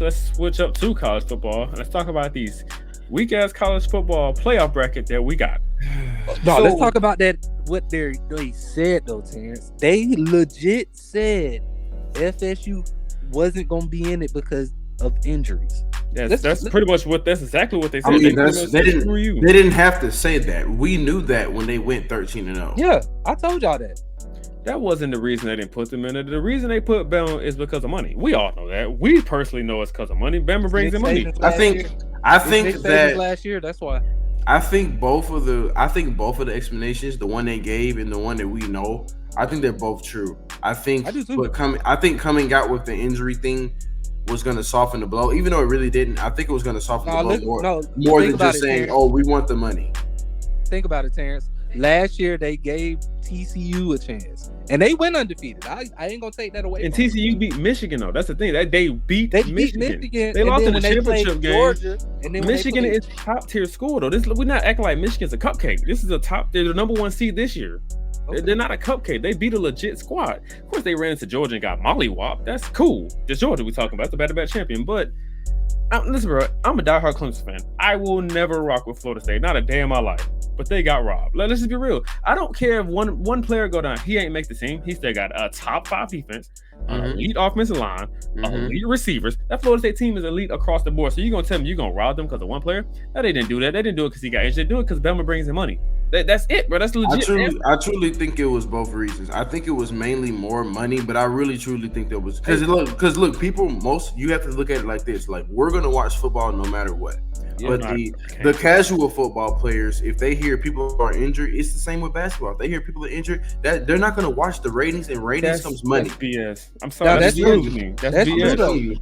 let's switch up to college football and let's talk about these weak ass college football playoff bracket that we got. No, let's So talk about that. What they said though, Terrence. They legit said FSU wasn't gonna be in it because of injuries. that's pretty much that's exactly what they said. I mean, they they didn't have to say that. We knew that when they went 13-0. Yeah, I told y'all that. That wasn't the reason they didn't put them in it. The reason they put Bama is because of money. We all know that. We personally know it's because of money. Bama brings in money. I think that last year. That's why. I think both of the explanations, the one they gave and the one that we know, I think they're both true. I think coming out with the injury thing was going to soften the blow, even though it really didn't. I think it was going to soften the blow more than just saying, "Oh, we want the money." Think about it, Terrence. Last year they gave TCU a chance, and they went undefeated. I ain't gonna take that away. And TCU beat Michigan though. That's the thing. They beat Michigan. They lost in the championship game. Georgia, and then Michigan is top tier school though. We're not acting like Michigan's a cupcake. This is they're the number one seed this year. Okay. They're not a cupcake. They beat a legit squad. Of course, they ran into Georgia and got mollywopped. That's cool. Just Georgia we talking about. That's a back-to-back champion. But listen, bro, I'm a diehard Clemson fan. I will never rock with Florida State. Not a day in my life. But they got robbed. Let's just be real. I don't care if one player go down. He ain't make the team. He still got a top 5 defense, elite offensive line, elite receivers. That Florida State team is elite across the board. So you're going to tell me you're going to rob them because of one player? No, they didn't do that. They didn't do it because he got injured. They do it because Bama brings in money. That's it, bro. That's legit. I truly think it was both reasons. I think it was mainly more money, but I really truly think there was because look, people you have to look at it like this. Like, we're gonna watch football no matter what. Yeah, but the casual football players, if they hear people are injured, it's the same with basketball. If they hear people are injured, that they're not gonna watch the ratings, and ratings comes money. That's BS. I'm sorry. That's BS. That's BS.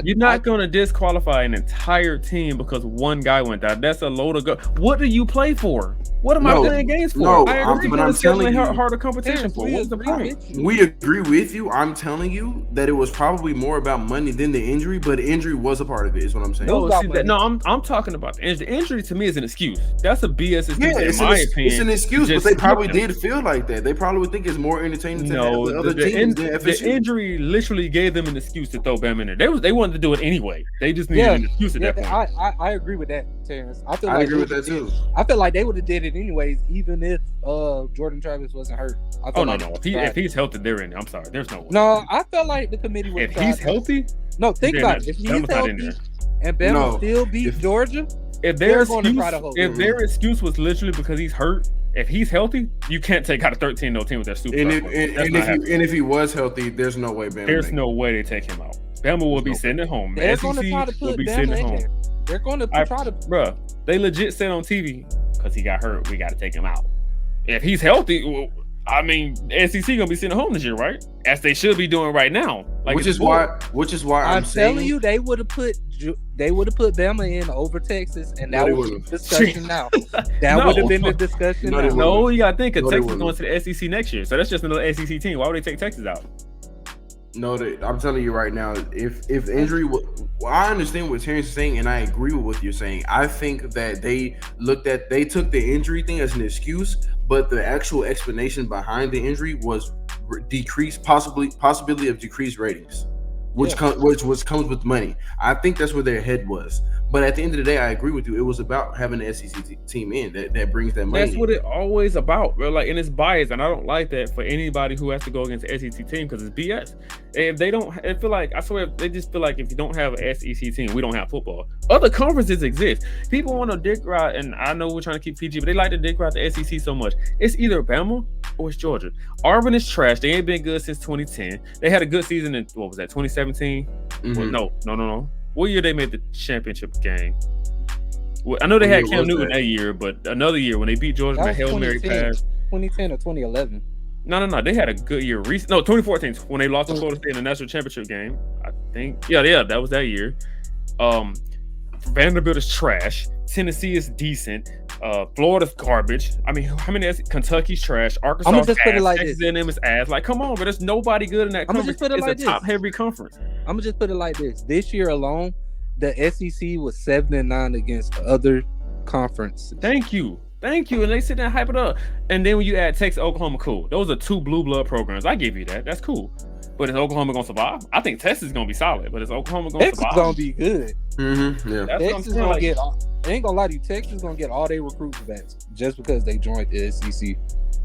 You're not going to disqualify an entire team because one guy went down. That's a load of go. What do you play for? What am I playing games for? No, I agree, but I'm telling you, harder competition for. What's the point? We agree with you. I'm telling you that it was probably more about money than the injury, but injury was a part of it. Is what I'm saying. I'm talking about the injury. The injury to me is an excuse. That's a BS excuse. Yeah, in my opinion. It's an excuse, but they probably did feel like that. They probably would think it's more entertaining to have the other teams than FSU. The injury literally gave them an excuse to throw Bama in there. They wanted to do it anyway. They just needed an excuse at that point. I agree with that, Terrence. I agree with that too. I feel like they would have did it anyways, even if Jordan Travis wasn't hurt. No. If he's healthy, they're in there. I'm sorry. There's no way. No, I felt like the committee would. If he's healthy, no. Think about it. If he's healthy and Bama still beat Georgia, if their excuse was literally because he's hurt, if he's healthy, you can't take out a 13-0 team with that super. And if he was healthy, there's no way Bama. There's no way they take him out. Bama will be sitting at home. They're going to try to put Bama in there. They're going to try to. Bro, they legit said on TV because he got hurt, we got to take him out. If he's healthy, I mean, SEC gonna be sitting at home this year, right? As they should be doing right now. Which is why I'm telling you, they would have put Bama in over Texas, and that would be the discussion now. That would have been the discussion. No, you gotta think of Texas going to the SEC next year, so that's just another SEC team. Why would they take Texas out? No, I'm telling you right now, if the injury, I understand what Terrence is saying, and I agree with what you're saying. I think that they took the injury thing as an excuse, but the actual explanation behind the injury was possibility of decreased ratings, which comes with money. I think that's where their head was. But at the end of the day, I agree with you. It was about having an SEC team in that brings that money. That's what it always about, bro. Like, and it's biased, and I don't like that for anybody who has to go against the SEC team because it's BS. If they don't, I feel like they just feel like if you don't have an SEC team, we don't have football. Other conferences exist. People want to dick ride, and I know we're trying to keep PG, but they like to dick ride the SEC so much. It's either Bama or it's Georgia. Auburn is trash. They ain't been good since 2010. They had a good season in 2017. Mm-hmm. Well, no. What year they made the championship game? Well, I know they had Cam Newton that year, but another year when they beat Georgia, the Hail Mary pass. 2010 or 2011. No. They had a good year. 2014 when they lost to Florida State in the national championship game. I think. Yeah, that was that year. Vanderbilt is trash. Tennessee is decent. Florida's garbage. I mean, how many? Kentucky's trash. Arkansas is ass. Texas A&M is ass. Like, come on, but there's nobody good in that conference. It's a top-heavy conference. I'm gonna just put it like this. This year alone, the SEC was 7-9 against other conferences. Thank you. Thank you. And they sit there and hype it up. And then when you add Texas, Oklahoma, cool. Those are two blue blood programs. I give you that. That's cool. But is Oklahoma gonna survive? I think Texas is gonna be solid. But is Oklahoma gonna Texas survive? gonna be good. Mm-hmm. Yeah. That's Texas gonna get. I ain't gonna lie to you. Texas gonna get all their recruits back just because they joined the SEC.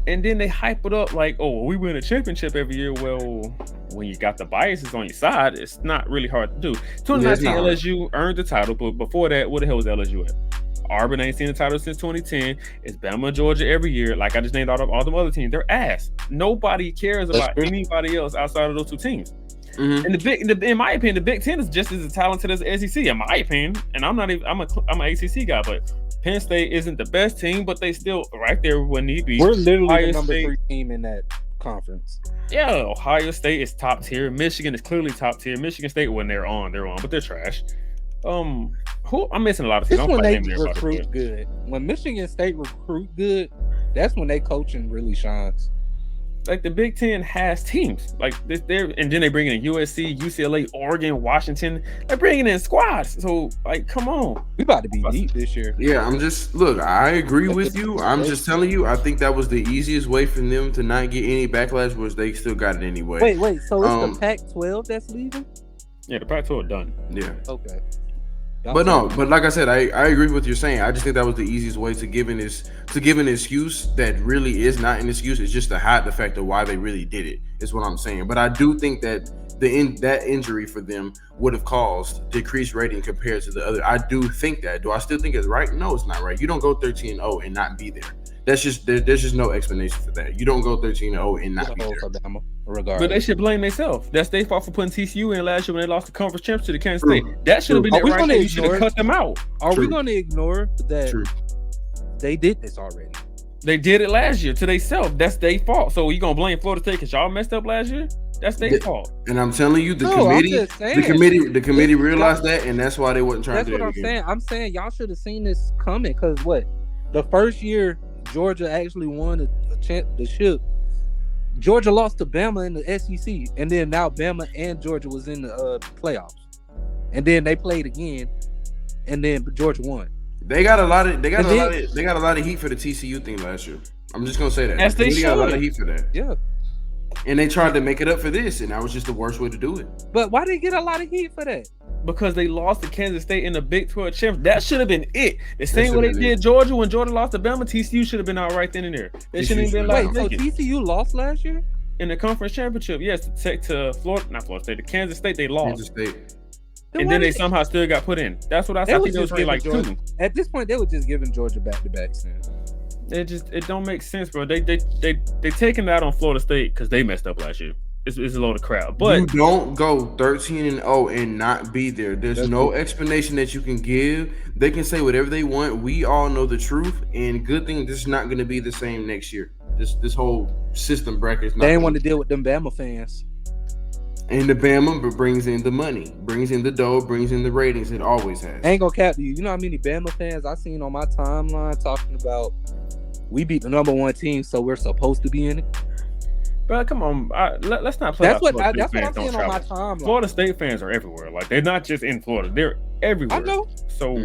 And then they hype it up like, oh, we win a championship every year. Well, when you got the biases on your side, it's not really hard to do. 2019 LSU earned the title, but before that, what the hell was LSU at? Auburn ain't seen the title since 2010. It's Bama, Georgia every year. Like I just named all them other teams. They're ass. Nobody cares about anybody else outside of those two teams. Mm-hmm. And in my opinion, the Big Ten is just as talented as the SEC. In my opinion, and I'm an ACC guy, but Penn State isn't the best team, but they still right there when need be. We're literally the number 3 team in that conference. Yeah, Ohio State is top tier. Michigan is clearly top tier. Michigan State when they're on, but they're trash. Who I'm missing a lot of things. It's when they recruit good. When Michigan State recruit good, that's when they coaching really shines. Like the Big Ten has teams like this, and then they bring in USC, UCLA, Oregon, Washington. They're bringing in squads. So like, come on, we about to be deep this year. Yeah, I agree with you. I'm just telling you, I think that was the easiest way for them to not get any backlash. Was they still got it anyway. Wait. So it's the Pac-12 that's leaving? Yeah, the Pac-12 done. Yeah. Okay. But like I said, I agree with what you're saying. I just think that was the easiest way to give an excuse that really is not an excuse. It's just to hide the fact of why they really did it, is what I'm saying. But I do think that that injury for them would have caused decreased rating compared to the other. I do think that. Do I still think it's right? No, it's not right. You don't go 13-0 and not be there. That's just there's just no explanation for that. You don't go 13-0 and not be there. Regardless. But they should blame themselves. That's their fault for putting TCU in last year when they lost the conference championship to Kansas State. That should have been their right. You should have cut them out. Are we going to ignore that they did this already? They did it last year to themselves. That's their fault. So you gonna blame Florida State because y'all messed up last year? That's their fault. And I'm telling you, the committee realized that, and that's why they wasn't trying to do it. That's what I'm saying. I'm saying y'all should have seen this coming because the first year Georgia actually won the ship. Georgia lost to Bama in the SEC, and then now Bama and Georgia was in the playoffs, and then they played again, and then Georgia won. They got a lot of heat for the TCU thing last year. I'm just gonna say that. They got a lot of heat for that. Yeah. And they tried to make it up for this, and that was just the worst way to do it. But why did they get a lot of heat for that? Because they lost to Kansas State in the Big 12 championship. That should have been it. The same way they did Georgia when Georgia lost to Bama, TCU should have been all right then and there. They shouldn't even been like. Wait, so TCU lost last year? In the conference championship, yes, to Florida State, to Kansas State, they lost. Kansas State. And then they somehow still got put in. That's what I said. I think they was like Georgia, 2. At this point, they were just giving Georgia back-to-back since. It don't make sense, bro. They taking that on Florida State because they messed up last year. It's a load of crap. But you don't go 13-0 and not be there. There's no explanation that you can give. They can say whatever they want. We all know the truth, and good thing this is not going to be the same next year. This whole system bracket is not. They didn't want to deal with them Bama fans. And the Bama brings in the money, brings in the dough, brings in the ratings. It always has. I ain't gonna cap to you. You know how many Bama fans I seen on my timeline talking about we beat the number 1 team, so we're supposed to be in it. Bro, come on. Let's not play. That's what I'm saying on my timeline. Florida State fans are everywhere. Like they're not just in Florida; they're everywhere. I know. So,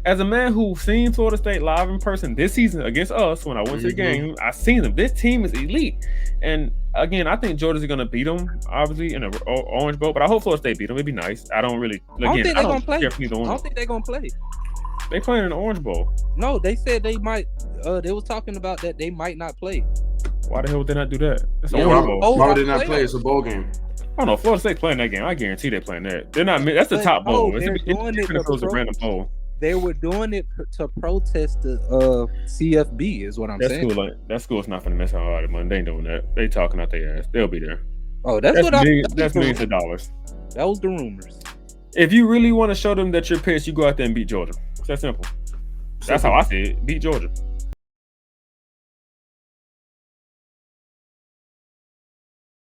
as a man who's seen Florida State live in person this season against us, when I went to the game, I seen them. This team is elite. And again, I think Georgia's going to beat them, obviously, in an Orange Bowl. But I hope Florida State beat them. It'd be nice. I don't really. Again, I don't think they're going to play. I don't think they're going to play. They playing in the Orange Bowl. No, they said they might. They was talking about that they might not play. Why the hell would they not do that? It's an Orange Bowl. Why would they not play? It's a bowl game. I don't know. Florida State playing that game. I guarantee they're playing that. They're not. That's the top bowl. It's a random bowl. They were doing it to protest the CFB, is what I'm saying. Cool. That school's not gonna mess out of money. They ain't doing that. They talking out their ass. They'll be there. Oh, that's millions of dollars. That was the rumors. If you really want to show them that you're pissed, you go out there and beat Georgia. It's that simple. That's how I see it. Beat Georgia.